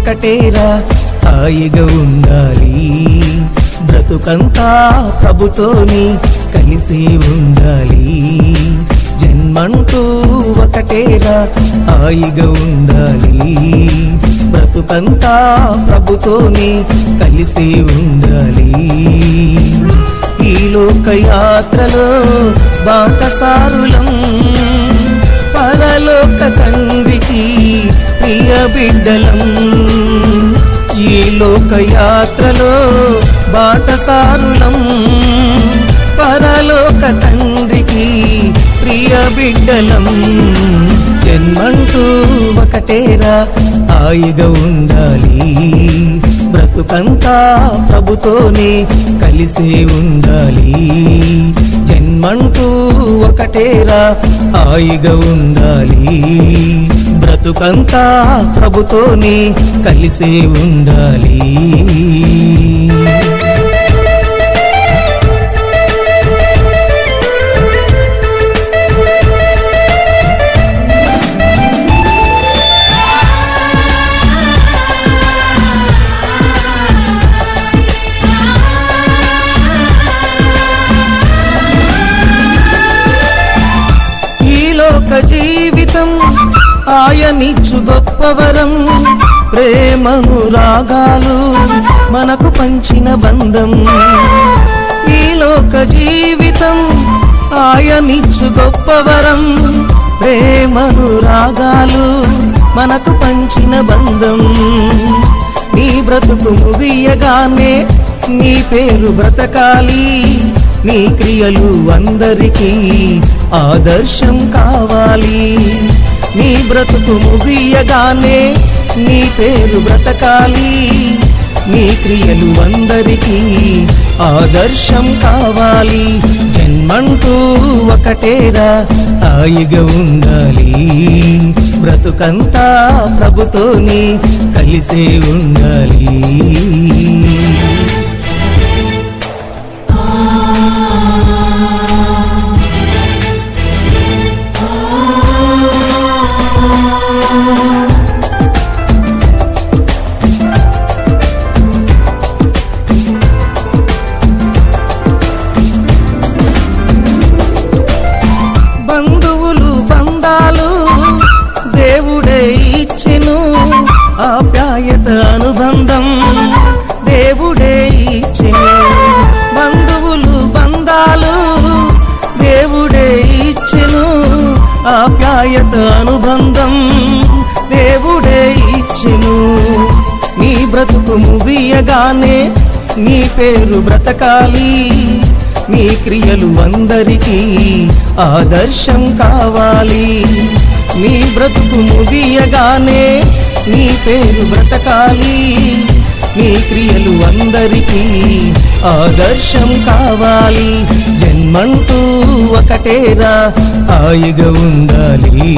ఒకటేరా హాయిగా ఉండాలి బ్రతుకంతా ప్రభుతోని కలిసి ఉండాలి జన్మంటూ ఒకటేరా హాయిగా ఉండాలి బ్రతుకంతా ప్రభుతోని కలిసి ఉండాలి ఈ లోక యాత్రలో బాటసారులం పరలోక తండ్రికి ప్రియ బిడ్డలం ఈ లోక యాత్రలో బాటసారులం పరలోక తండ్రికి ప్రియ బిడ్డలం జన్మంటూ ఒకటేరా హాయిగా ఉండాలి బ్రతుకంతా ప్రభుతోనే కలిసే ఉండాలి జన్మంటూ ఒకటేరా హాయిగా ఉండాలి బ్రతుకంతా ప్రభుతోనే కలిసే ఉండాలి జీవితం ఆయనిచ్చు గొప్పవరం ప్రేమను రాగాలు మనకు పంచిన బంధం ఈ లోక జీవితం ఆయనిచ్చు గొప్పవరం ప్రేమను రాగాలు మనకు పంచిన బంధం నీ బ్రతుకు ముగియగానే నీ పేరు బ్రతకాలి నీ క్రియలు అందరికీ ఆదర్శం కావాలి నీ బ్రతుకు ముగియగానే నీ పేరు బ్రతకాలి నీ క్రియలు అందరికీ ఆదర్శం కావాలి జన్మంటూ ఒకటేరా హాయిగా ఉండాలి బ్రతుకంతా ప్రభుతోని కలిసే ఉండాలి బంధువులు బంధాలు దేవుడే ఇచ్చెను ఆప్యాయత అనుబంధం దేవుడే ఇచ్చెను బంధువులు బంధాలు దేవుడే ఇచ్చెను ఆప్యాయత అనుబంధం దేవుడే ఇచ్చెను నీ బ్రతుకు ముగియగానే నీ పేరు బ్రతకాలి నీ క్రియలు అందరికీ ఆదర్శం కావాలి నీ బ్రతుకు ముగియగానే నీ పేరు బ్రతకాలి నీ క్రియలు అందరికీ ఆదర్శం కావాలి జన్మంటూ ఒకటేరా హాయిగా ఉండాలి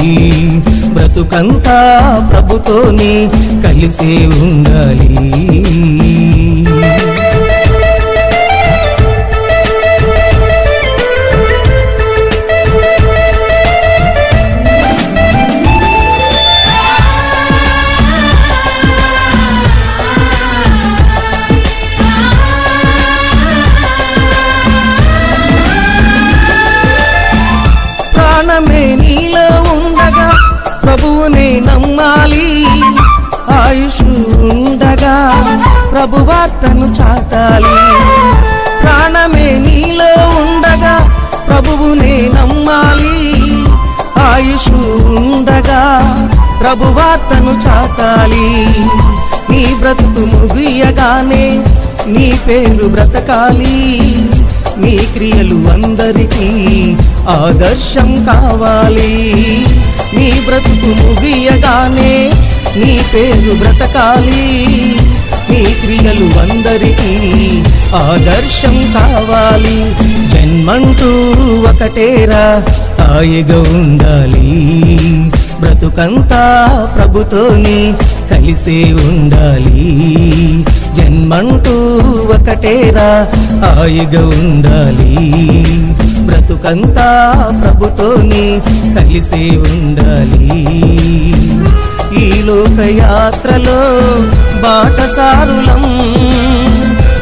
బ్రతుకంతా ప్రభుతోని కలిసే ఉండాలి ప్రాణమే నీలో ఉండగా ప్రభువునే నమ్మాలి ఆయుష్ ఉండగా ప్రభువార్తను చాటాలి ప్రాణమే నీలో ఉండగా ప్రభువునే నమ్మాలి ఆయుష్ ఉండగా ప్రభువార్తను చాటాలి నీ బ్రతుకు ముగియగానే నీ పేరు బ్రతకాలి నీ క్రియలు అందరికీ ఆదర్శం కావాలి నీ బ్రతుకు ముగియగానే నీ పేరు బ్రతకాలి నీ క్రియలు అందరికీ ఆదర్శం కావాలి జన్మంటూ ఒకటేరా హాయిగా ఉండాలి బ్రతుకంతా ప్రభుతోని కలిసే ఉండాలి జన్మంటూ ఒకటేరా హాయిగా ఉండాలి బ్రతుకంతా ప్రభుతోని కలిసే ఉండాలి ఈ లోకయాత్రలో బాటసారులం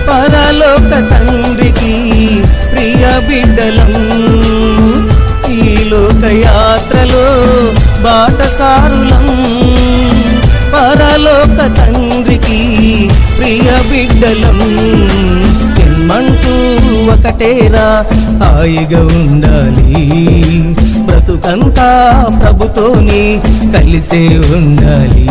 పరలోక తండ్రికి ప్రియ బిడ్డలం ఈ లోకయాత్రలో బాటసారులం పరలోక తండ్రికి ప్రియ బిడ్డలం జన్మంటూ ఒకటేరా హాయిగా ఉండాలి బ్రతుకంతా ప్రభుతోని కలిసే ఉండాలి